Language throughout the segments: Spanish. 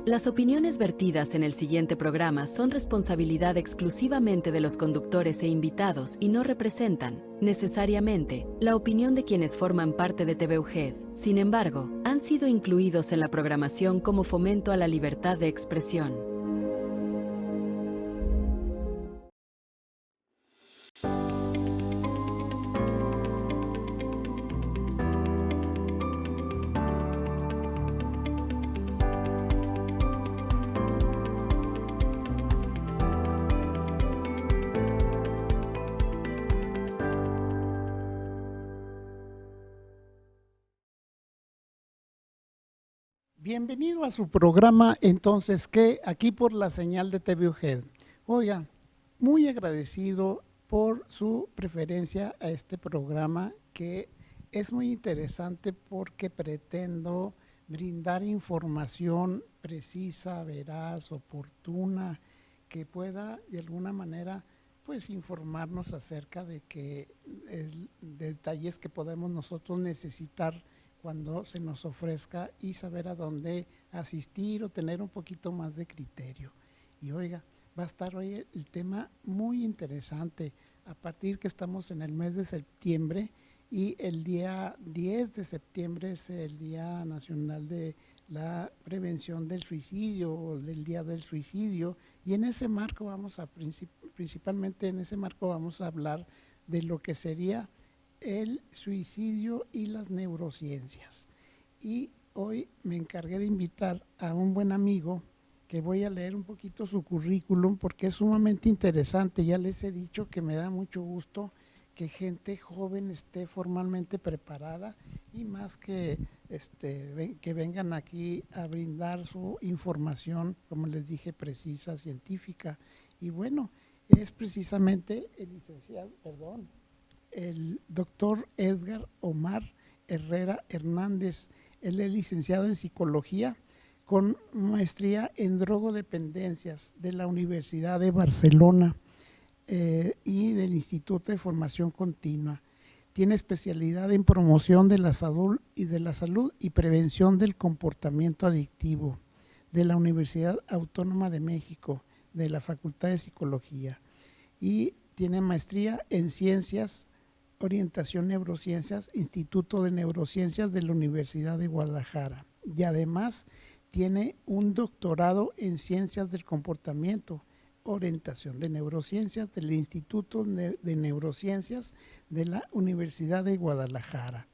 Las opiniones vertidas en el siguiente programa son responsabilidad exclusivamente de los conductores e invitados y no representan, necesariamente, la opinión de quienes forman parte de TV UGED. Sin embargo, han sido incluidos en la programación como fomento a la libertad de expresión. Bienvenido a su programa, entonces, ¿qué? Aquí por la señal de TV UGED. Oiga, muy agradecido por su preferencia a este programa, que es muy interesante porque pretendo brindar información precisa, veraz, oportuna, que pueda de alguna manera pues informarnos acerca de detalles que podemos nosotros necesitar cuando se nos ofrezca y saber a dónde asistir o tener un poquito más de criterio. Y oiga, va a estar hoy el tema muy interesante, a partir que estamos en el mes de septiembre y el día 10 de septiembre es el Día Nacional de la Prevención del Suicidio o del Día del Suicidio, y en ese marco principalmente en ese marco vamos a hablar de lo que sería el suicidio y las neurociencias. Y hoy me encargué de invitar a un buen amigo que voy a leer un poquito su currículum porque es sumamente interesante. Ya les he dicho que me da mucho gusto que gente joven esté formalmente preparada y más que vengan aquí a brindar su información, como les dije, precisa, científica. Y bueno, es precisamente el doctor Edgar Omar Herrera Hernández. Él es licenciado en psicología con maestría en drogodependencias de la Universidad de Barcelona y del Instituto de Formación Continua. Tiene especialidad en promoción de la salud y prevención del comportamiento adictivo de la Universidad Autónoma de México, de la Facultad de Psicología, y tiene maestría en ciencias, orientación neurociencias, Instituto de Neurociencias de la Universidad de Guadalajara, y además tiene un doctorado en ciencias del comportamiento, orientación de neurociencias del Instituto de Neurociencias de la Universidad de Guadalajara,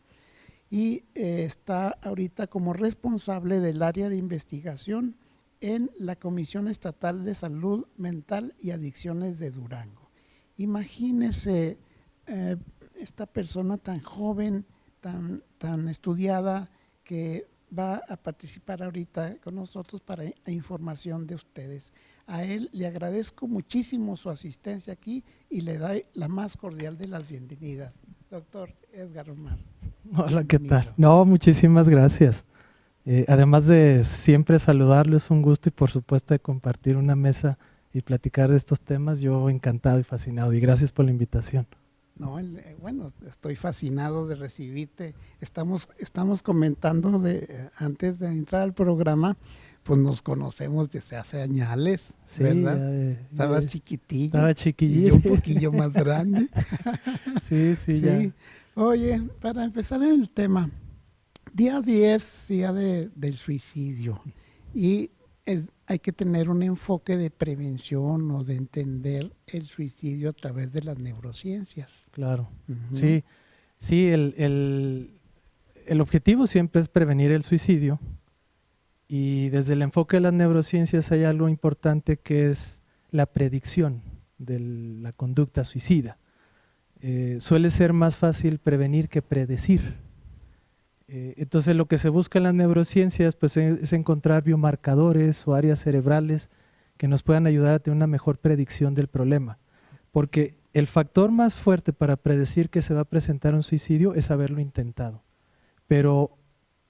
y está ahorita como responsable del área de investigación en la Comisión Estatal de Salud Mental y Adicciones de Durango. Imagínese esta persona tan joven, tan estudiada, que va a participar ahorita con nosotros para información de ustedes. A él le agradezco muchísimo su asistencia aquí y le doy la más cordial de las bienvenidas. Doctor Edgar Omar. Hola, ¿qué tal? No, muchísimas gracias. Además de siempre saludarles, un gusto y por supuesto de compartir una mesa y platicar de estos temas, yo encantado y fascinado, y gracias por la invitación. No, bueno, estoy fascinado de recibirte. Estamos comentando antes de entrar al programa, pues nos conocemos desde hace años, sí, ¿verdad? Estabas chiquitillo. Estaba chiquillito. Y yo un poquillo más grande. Sí, ya. Oye, para empezar en el tema, día 10, día del suicidio, y hay que tener un enfoque de prevención o de entender el suicidio a través de las neurociencias. Claro, sí, el objetivo siempre es prevenir el suicidio, y desde el enfoque de las neurociencias hay algo importante que es la predicción de la conducta suicida. Suele ser más fácil prevenir que predecir. Entonces lo que se busca en las neurociencias pues, es encontrar biomarcadores o áreas cerebrales que nos puedan ayudar a tener una mejor predicción del problema. Porque el factor más fuerte para predecir que se va a presentar un suicidio es haberlo intentado. Pero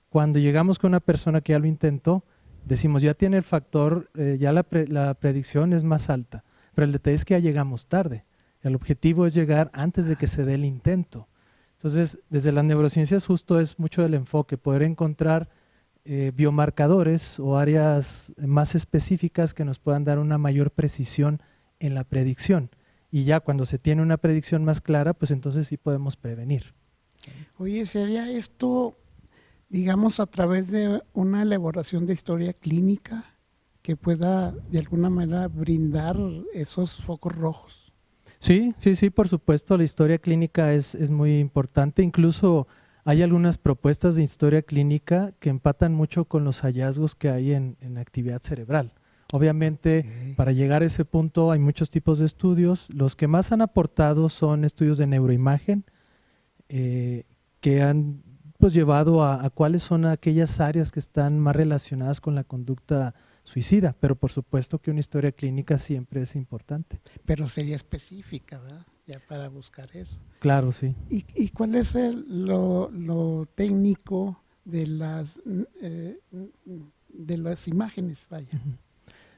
cuando llegamos con una persona que ya lo intentó, decimos ya tiene el factor, ya la predicción es más alta. Pero el detalle es que ya llegamos tarde. El objetivo es llegar antes de que se dé el intento. Entonces, desde las neurociencias justo es mucho del enfoque, poder encontrar biomarcadores o áreas más específicas que nos puedan dar una mayor precisión en la predicción. Y ya cuando se tiene una predicción más clara, pues entonces sí podemos prevenir. Oye, ¿sería esto, digamos, a través de una elaboración de historia clínica que pueda de alguna manera brindar esos focos rojos? Sí, sí, sí, por supuesto, la historia clínica es muy importante. Incluso hay algunas propuestas de historia clínica que empatan mucho con los hallazgos que hay en actividad cerebral. Obviamente, para llegar a ese punto hay muchos tipos de estudios. Los que más han aportado son estudios de neuroimagen, que han pues llevado a cuáles son aquellas áreas que están más relacionadas con la conducta suicida, pero por supuesto que una historia clínica siempre es importante. Pero sería específica, ¿verdad? Ya para buscar eso. Claro, sí. ¿Y cuál es lo técnico de las imágenes, vaya?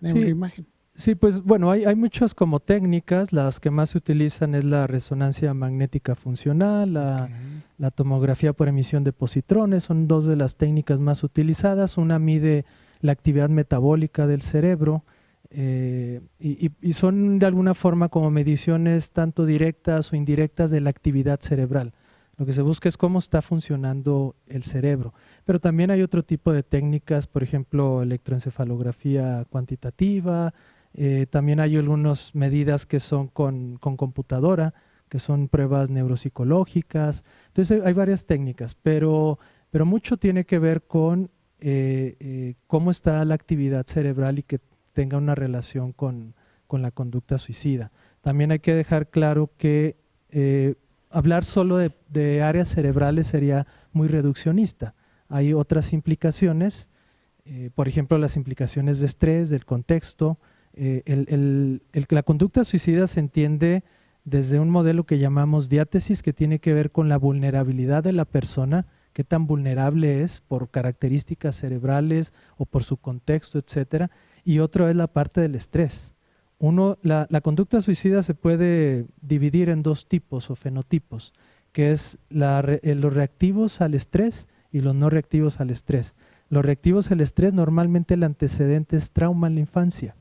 Neuroimagen. Sí, pues bueno, hay muchas como técnicas. Las que más se utilizan es la resonancia magnética funcional, la tomografía por emisión de positrones, son dos de las técnicas más utilizadas. Una mide la actividad metabólica del cerebro y son de alguna forma como mediciones tanto directas o indirectas de la actividad cerebral. Lo que se busca es cómo está funcionando el cerebro. Pero también hay otro tipo de técnicas, por ejemplo, electroencefalografía cuantitativa. También hay algunas medidas que son con computadora, que son pruebas neuropsicológicas. Entonces hay varias técnicas, pero mucho tiene que ver con cómo está la actividad cerebral y que tenga una relación con la conducta suicida. También hay que dejar claro que hablar solo de áreas cerebrales sería muy reduccionista. Hay otras implicaciones, por ejemplo, las implicaciones de estrés, del contexto. La conducta suicida se entiende desde un modelo que llamamos diátesis, que tiene que ver con la vulnerabilidad de la persona, qué tan vulnerable es por características cerebrales o por su contexto, etcétera, y otro es la parte del estrés. La conducta suicida se puede dividir en dos tipos o fenotipos, que es los reactivos al estrés y los no reactivos al estrés. Los reactivos al estrés normalmente el antecedente es trauma en la infancia.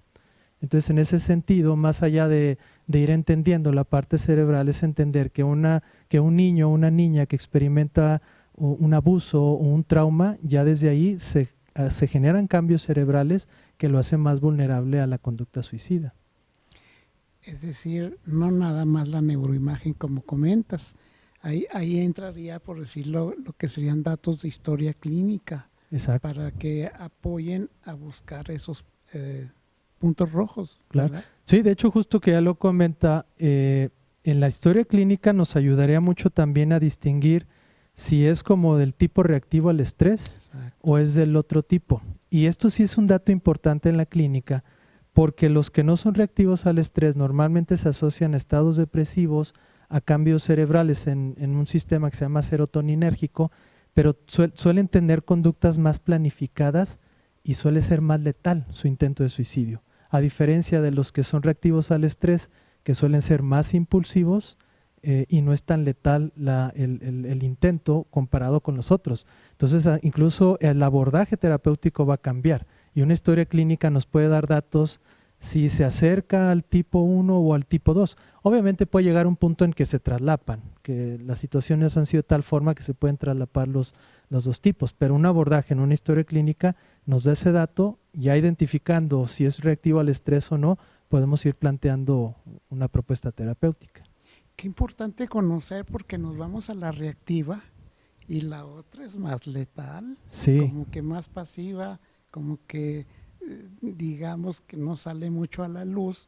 Entonces, en ese sentido, más allá de ir entendiendo la parte cerebral, es entender que un niño o una niña que experimenta un abuso o un trauma, ya desde ahí se generan cambios cerebrales que lo hacen más vulnerable a la conducta suicida. Es decir, no nada más la neuroimagen como comentas. Ahí entraría, por decirlo, lo que serían datos de historia clínica. Exacto. Para que apoyen a buscar esos puntos rojos. Claro. ¿Verdad? Sí, de hecho, justo que ya lo comenta, en la historia clínica nos ayudaría mucho también a distinguir si es como del tipo reactivo al estrés. Exacto. O es del otro tipo. Y esto sí es un dato importante en la clínica, porque los que no son reactivos al estrés normalmente se asocian a estados depresivos, a cambios cerebrales en un sistema que se llama serotoninérgico, pero suelen tener conductas más planificadas y suele ser más letal su intento de suicidio, a diferencia de los que son reactivos al estrés, que suelen ser más impulsivos y no es tan letal el intento comparado con los otros. Entonces, incluso el abordaje terapéutico va a cambiar y una historia clínica nos puede dar datos si se acerca al tipo 1 o al tipo 2. Obviamente puede llegar a un punto en que se traslapan, que las situaciones han sido de tal forma que se pueden traslapar los dos tipos, pero un abordaje en una historia clínica nos da ese dato, ya identificando si es reactivo al estrés o no, podemos ir planteando una propuesta terapéutica. Qué importante conocer, porque nos vamos a la reactiva y la otra es más letal, sí. Como que más pasiva, como que digamos que no sale mucho a la luz,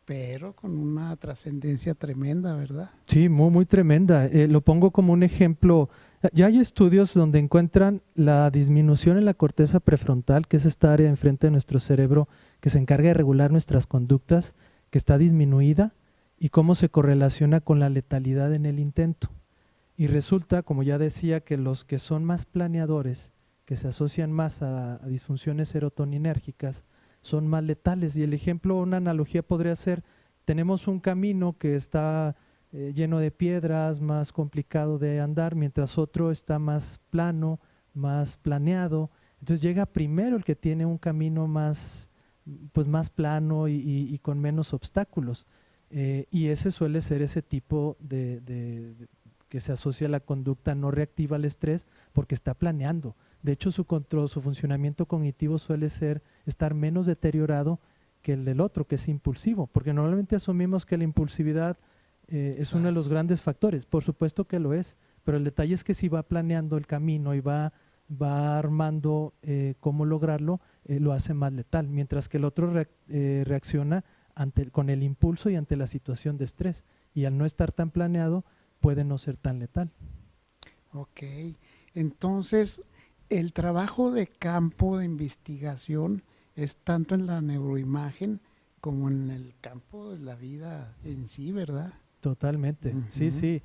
pero con una trascendencia tremenda, ¿verdad? Sí, muy, muy tremenda. Lo pongo como un ejemplo. Ya hay estudios donde encuentran la disminución en la corteza prefrontal, que es esta área enfrente de nuestro cerebro que se encarga de regular nuestras conductas, que está disminuida, y cómo se correlaciona con la letalidad en el intento. Y resulta, como ya decía, que los que son más planeadores, que se asocian más a disfunciones serotoninérgicas, son más letales. Y el ejemplo, una analogía podría ser, tenemos un camino que está lleno de piedras, más complicado de andar, mientras otro está más plano, más planeado. Entonces llega primero el que tiene un camino más, pues más plano y con menos obstáculos. Y ese suele ser ese tipo que se asocia a la conducta no reactiva al estrés porque está planeando. De hecho, su control, su funcionamiento cognitivo suele estar menos deteriorado que el del otro, que es impulsivo, porque normalmente asumimos que la impulsividad es uno de los grandes factores. Por supuesto que lo es, pero el detalle es que si va planeando el camino y va armando cómo lograrlo, lo hace más letal, mientras que el otro reacciona con el impulso y ante la situación de estrés, y al no estar tan planeado puede no ser tan letal. Ok, entonces el trabajo de campo de investigación es tanto en la neuroimagen como en el campo de la vida en sí, ¿verdad? Totalmente, sí, sí.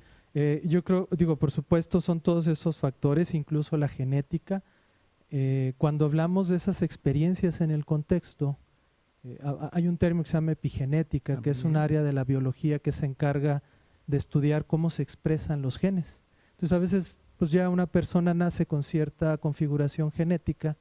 Yo creo, digo, por supuesto son todos esos factores, incluso la genética. Cuando hablamos de esas experiencias en el contexto, hay un término que se llama epigenética, que es un área de la biología que se encarga de estudiar cómo se expresan los genes. Entonces a veces pues ya una persona nace con cierta configuración genética,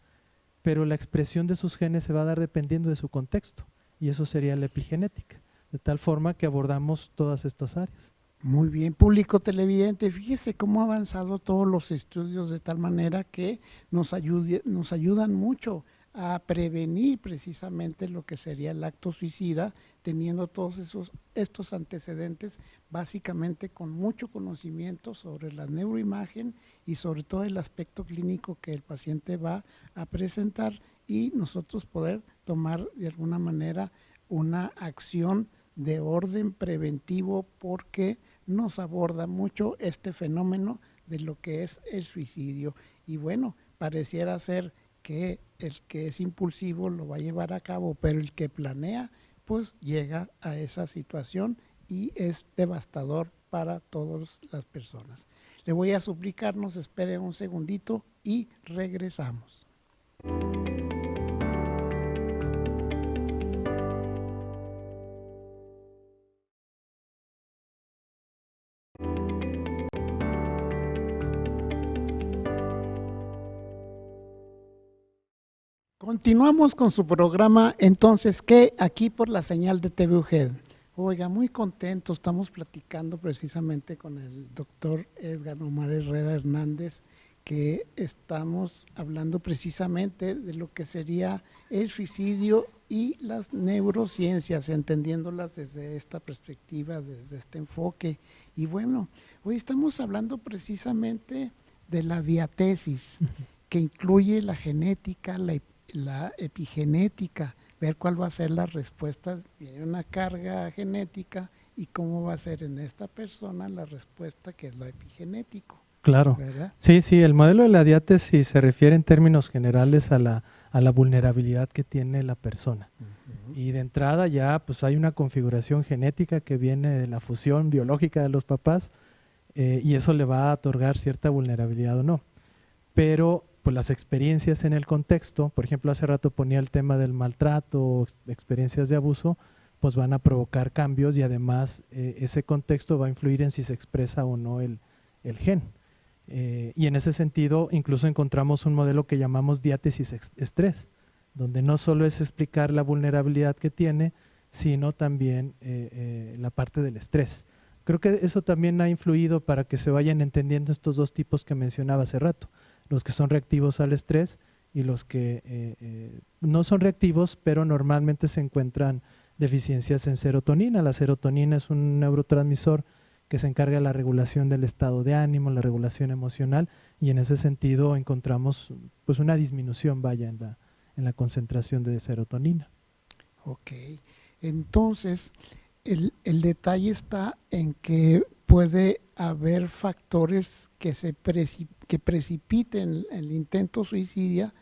pero la expresión de sus genes se va a dar dependiendo de su contexto, y eso sería la epigenética, de tal forma que abordamos todas estas áreas. Muy bien, público televidente, fíjese cómo ha avanzado todos los estudios de tal manera que nos ayudan mucho a prevenir precisamente lo que sería el acto suicida, teniendo todos estos antecedentes, básicamente con mucho conocimiento sobre la neuroimagen y sobre todo el aspecto clínico que el paciente va a presentar, y nosotros poder tomar de alguna manera una acción de orden preventivo, porque nos aborda mucho este fenómeno de lo que es el suicidio. Y bueno, pareciera ser que el que es impulsivo lo va a llevar a cabo, pero el que planea pues llega a esa situación y es devastador para todas las personas. Le voy a suplicar, nos espere un segundito y regresamos. Continuamos con su programa, entonces, ¿qué? Aquí por la señal de TVUGED. Oiga, muy contento, estamos platicando precisamente con el doctor Edgar Omar Herrera Hernández, que estamos hablando precisamente de lo que sería el suicidio y las neurociencias, entendiéndolas desde esta perspectiva, desde este enfoque. Y bueno, hoy estamos hablando precisamente de la diatesis, que incluye la genética, la epigenética, ver cuál va a ser la respuesta, viene una carga genética y cómo va a ser en esta persona la respuesta, que es lo epigenético. Claro, ¿verdad? Sí, el modelo de la diátesis se refiere en términos generales a la vulnerabilidad que tiene la persona. Y de entrada ya pues hay una configuración genética que viene de la fusión biológica de los papás, y eso le va a otorgar cierta vulnerabilidad o no. Pero pues las experiencias en el contexto, por ejemplo, hace rato ponía el tema del maltrato o experiencias de abuso, pues van a provocar cambios, y además ese contexto va a influir en si se expresa o no el gen. Y en ese sentido incluso encontramos un modelo que llamamos diátesis estrés, donde no solo es explicar la vulnerabilidad que tiene, sino también la parte del estrés. Creo que eso también ha influido para que se vayan entendiendo estos dos tipos que mencionaba hace rato, los que son reactivos al estrés y los que no son reactivos, pero normalmente se encuentran deficiencias en serotonina. La serotonina es un neurotransmisor que se encarga de la regulación del estado de ánimo, la regulación emocional, y en ese sentido encontramos pues una disminución, vaya, en la concentración de serotonina. Ok, entonces el detalle está en que puede haber factores que precipiten el intento suicida,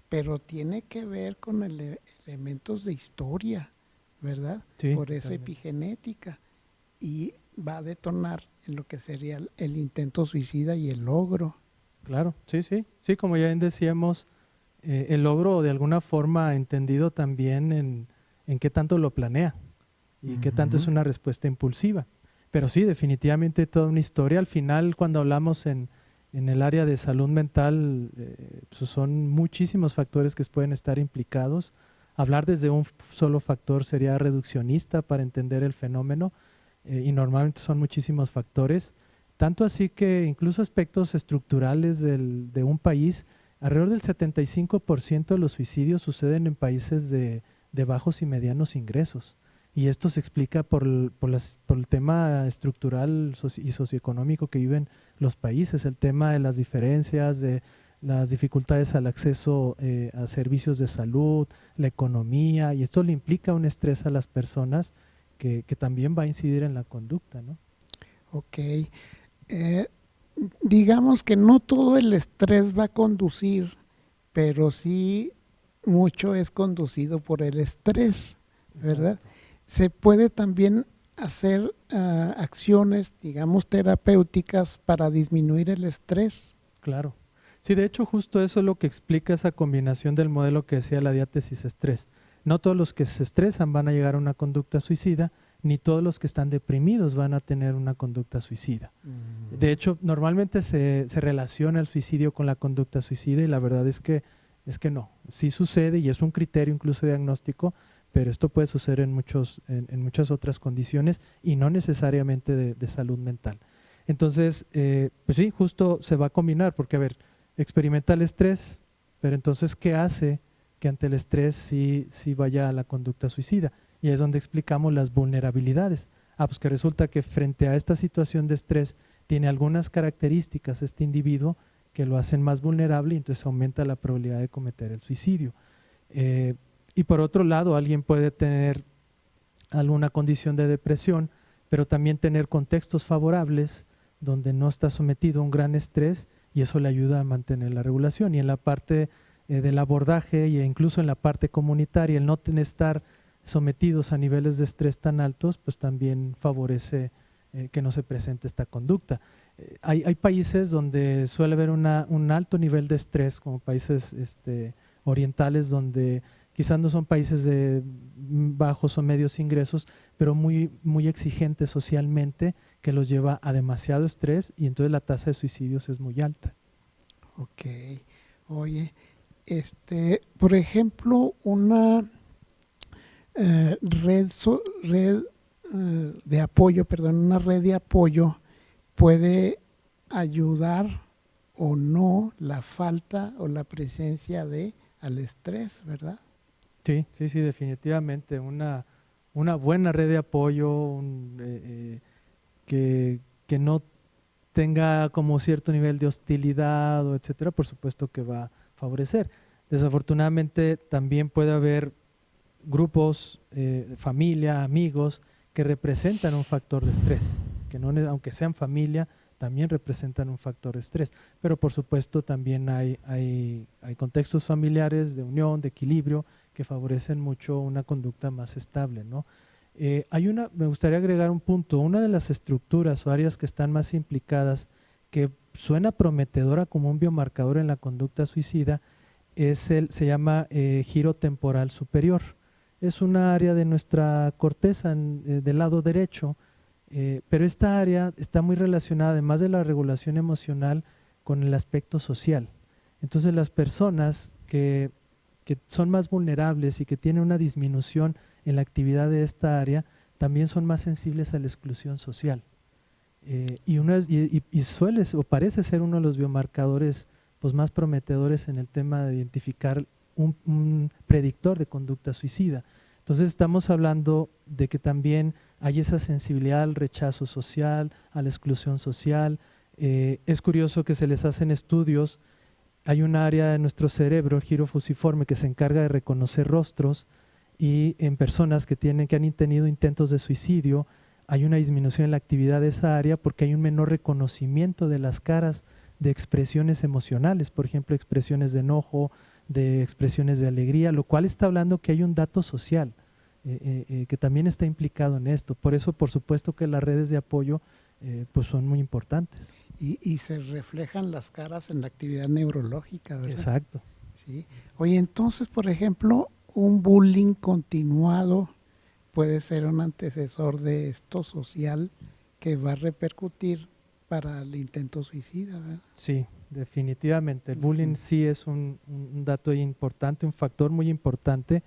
pero tiene que ver con elementos de historia, ¿verdad? Sí, por eso totalmente. epigenética, y va a detonar en lo que sería el intento suicida y el logro. Claro, sí, como ya decíamos, el logro de alguna forma entendido también en qué tanto lo planea y qué tanto es una respuesta impulsiva. Pero sí, definitivamente toda una historia. Al final, cuando hablamos en En el área de salud mental pues son muchísimos factores que pueden estar implicados. Hablar desde un solo factor sería reduccionista para entender el fenómeno y normalmente son muchísimos factores. Tanto así que incluso aspectos estructurales de un país, alrededor del 75% de los suicidios suceden en países de bajos y medianos ingresos. Y esto se explica por el tema estructural y socioeconómico que viven los países, el tema de las diferencias, de las dificultades al acceso a servicios de salud, la economía, y esto le implica un estrés a las personas que también va a incidir en la conducta, ¿no? Ok. Digamos que no todo el estrés va a conducir, pero sí mucho es conducido por el estrés, ¿verdad? Exacto. Se puede también hacer acciones, digamos, terapéuticas para disminuir el estrés. Claro. Sí, de hecho justo eso es lo que explica esa combinación del modelo que decía la diátesis estrés. No todos los que se estresan van a llegar a una conducta suicida, ni todos los que están deprimidos van a tener una conducta suicida. De hecho, normalmente se relaciona el suicidio con la conducta suicida y la verdad es que no. Sí sucede y es un criterio incluso diagnóstico, pero esto puede suceder en muchas otras condiciones y no necesariamente de salud mental. Entonces, pues sí, justo se va a combinar porque, a ver, experimenta el estrés, pero entonces, ¿qué hace que ante el estrés sí vaya a la conducta suicida? Y es donde explicamos las vulnerabilidades. Pues que resulta que frente a esta situación de estrés tiene algunas características este individuo que lo hacen más vulnerable y entonces aumenta la probabilidad de cometer el suicidio. Y por otro lado, alguien puede tener alguna condición de depresión, pero también tener contextos favorables donde no está sometido a un gran estrés y eso le ayuda a mantener la regulación. Y en la parte del abordaje e incluso en la parte comunitaria, el no estar sometidos a niveles de estrés tan altos, pues también favorece que no se presente esta conducta. Hay países donde suele haber un alto nivel de estrés, como países orientales, donde quizás no son países de bajos o medios ingresos, pero muy, muy exigentes socialmente, que los lleva a demasiado estrés y entonces la tasa de suicidios es muy alta. Ok. Oye, por ejemplo, una una red de apoyo puede ayudar o no la falta o la presencia al estrés, ¿verdad? Sí, definitivamente. Una buena red de apoyo que no tenga como cierto nivel de hostilidad o etcétera, por supuesto que va a favorecer. Desafortunadamente también puede haber grupos, familia, amigos que representan un factor de estrés, que no, aunque sean familia, también representan un factor de estrés, pero por supuesto también hay contextos familiares de unión, de equilibrio, que favorecen mucho una conducta más estable, ¿no? Me gustaría agregar un punto, una de las estructuras o áreas que están más implicadas, que suena prometedora como un biomarcador en la conducta suicida, se llama giro temporal superior. Es una área de nuestra corteza del lado derecho, pero esta área está muy relacionada, además de la regulación emocional, con el aspecto social. Entonces las personas que son más vulnerables y que tienen una disminución en la actividad de esta área, también son más sensibles a la exclusión social. Y suele o parece ser uno de los biomarcadores pues, más prometedores en el tema de identificar un predictor de conducta suicida. Entonces estamos hablando de que también hay esa sensibilidad al rechazo social, a la exclusión social. Es curioso que se les hacen estudios. Hay un área de nuestro cerebro, el giro fusiforme, que se encarga de reconocer rostros y en personas que han tenido intentos de suicidio hay una disminución en la actividad de esa área porque hay un menor reconocimiento de las caras de expresiones emocionales, por ejemplo, expresiones de enojo, de expresiones de alegría, lo cual está hablando que hay un dato social que también está implicado en esto. Por eso, por supuesto que las redes de apoyo pues son muy importantes. Y se reflejan las caras en la actividad neurológica, ¿verdad? Exacto. Sí. Oye, entonces, por ejemplo, un bullying continuado puede ser un antecesor de esto social que va a repercutir para el intento suicida, ¿verdad? Sí, definitivamente. El bullying sí es un dato importante, un factor muy importante.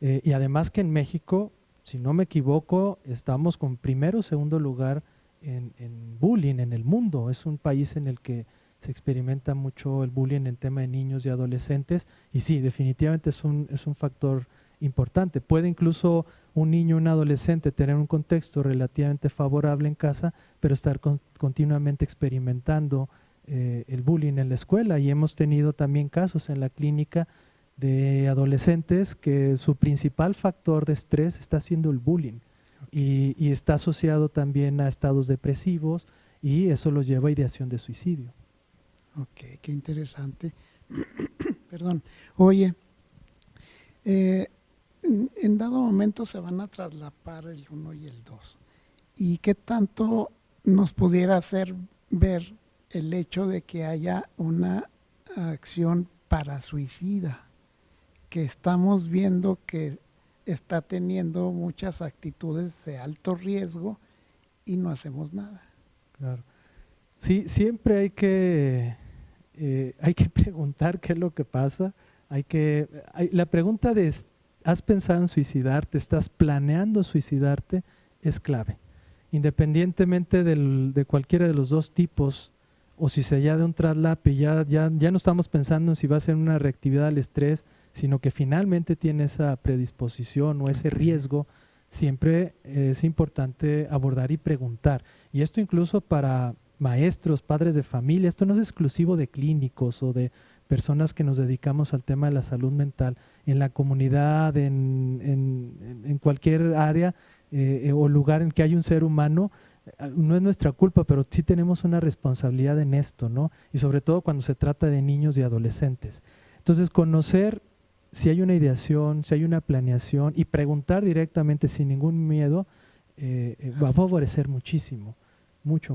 Y además que en México, si no me equivoco, estamos con primero o segundo lugar en bullying en el mundo. Es un país en el que se experimenta mucho el bullying en tema de niños y adolescentes. Y sí, definitivamente es un factor importante. Puede incluso un niño o un adolescente tener un contexto relativamente favorable en casa, pero estar continuamente experimentando el bullying en la escuela. Y hemos tenido también casos en la clínica de adolescentes que su principal factor de estrés está siendo el bullying y está asociado también a estados depresivos y eso los lleva a ideación de suicidio. Ok, qué interesante. Perdón. Oye, en dado momento se van a traslapar el 1 y el 2. ¿Y qué tanto nos pudiera hacer ver el hecho de que haya una acción parasuicida? Que estamos viendo que está teniendo muchas actitudes de alto riesgo y no hacemos nada. Claro. Sí, siempre hay que preguntar qué es lo que pasa. La pregunta de ¿has pensado en suicidarte? ¿Estás planeando suicidarte? Es clave. Independientemente de cualquiera de los dos tipos, o si se ya de un traslape, ya no estamos pensando en si va a ser una reactividad al estrés, sino que finalmente tiene esa predisposición o ese riesgo, siempre es importante abordar y preguntar. Y esto incluso para maestros, padres de familia, esto no es exclusivo de clínicos o de personas que nos dedicamos al tema de la salud mental. En la comunidad, en cualquier área o lugar en que hay un ser humano, no es nuestra culpa, pero sí tenemos una responsabilidad en esto, ¿no? Y sobre todo cuando se trata de niños y adolescentes. Entonces, conocer si hay una ideación, si hay una planeación y preguntar directamente sin ningún miedo va a favorecer muchísimo, mucho.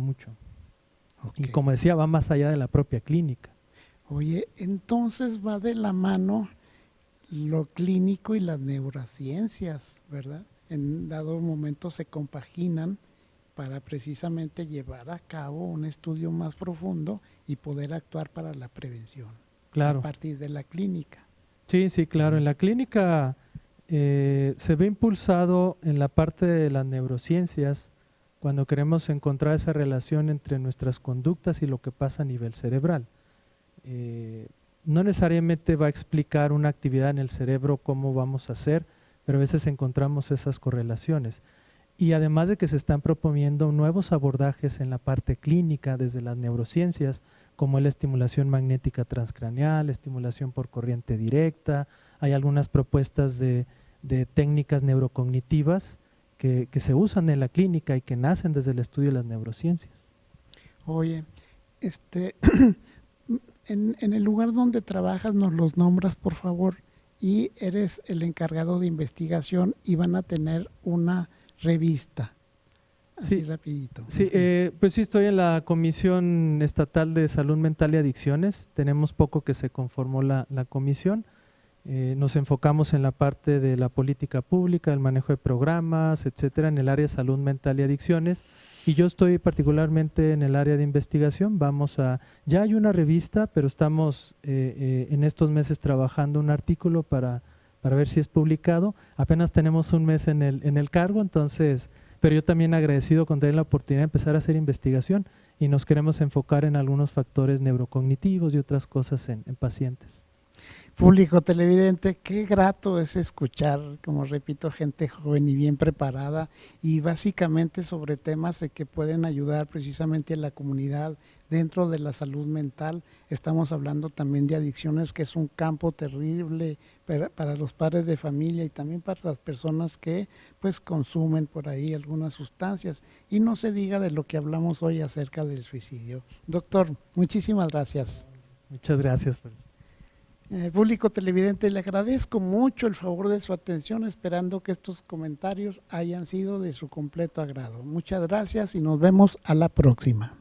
Okay. Y como decía, va más allá de la propia clínica. Oye, entonces va de la mano lo clínico y las neurociencias, ¿verdad? En dado momento se compaginan para precisamente llevar a cabo un estudio más profundo y poder actuar para la prevención. Claro. A partir de la clínica. Sí, claro. En la clínica se ve impulsado en la parte de las neurociencias cuando queremos encontrar esa relación entre nuestras conductas y lo que pasa a nivel cerebral. No necesariamente va a explicar una actividad en el cerebro cómo vamos a hacer, pero a veces encontramos esas correlaciones. Y además de que se están proponiendo nuevos abordajes en la parte clínica desde las neurociencias, como la estimulación magnética transcraneal, estimulación por corriente directa, hay algunas propuestas de técnicas neurocognitivas que se usan en la clínica y que nacen desde el estudio de las neurociencias. Oye, en el lugar donde trabajas nos los nombras, por favor, y eres el encargado de investigación y van a tener una revista. Así rapidito. Sí, pues sí, estoy en la Comisión Estatal de Salud Mental y Adicciones. Tenemos poco que se conformó la comisión. Nos enfocamos en la parte de la política pública, el manejo de programas, etcétera, en el área de salud mental y adicciones. Y yo estoy particularmente en el área de investigación. Ya hay una revista, pero estamos en estos meses trabajando un artículo para ver si es publicado. Apenas tenemos un mes en el cargo, entonces, pero yo también agradecido con tener la oportunidad de empezar a hacer investigación y nos queremos enfocar en algunos factores neurocognitivos y otras cosas en pacientes. Público televidente, qué grato es escuchar, como repito, gente joven y bien preparada y básicamente sobre temas que pueden ayudar precisamente a la comunidad dentro de la salud mental. Estamos hablando también de adicciones, que es un campo terrible para los padres de familia y también para las personas que pues consumen por ahí algunas sustancias. Y no se diga de lo que hablamos hoy acerca del suicidio. Doctor, muchísimas gracias. Muchas gracias. Público televidente, le agradezco mucho el favor de su atención, esperando que estos comentarios hayan sido de su completo agrado. Muchas gracias y nos vemos a la próxima.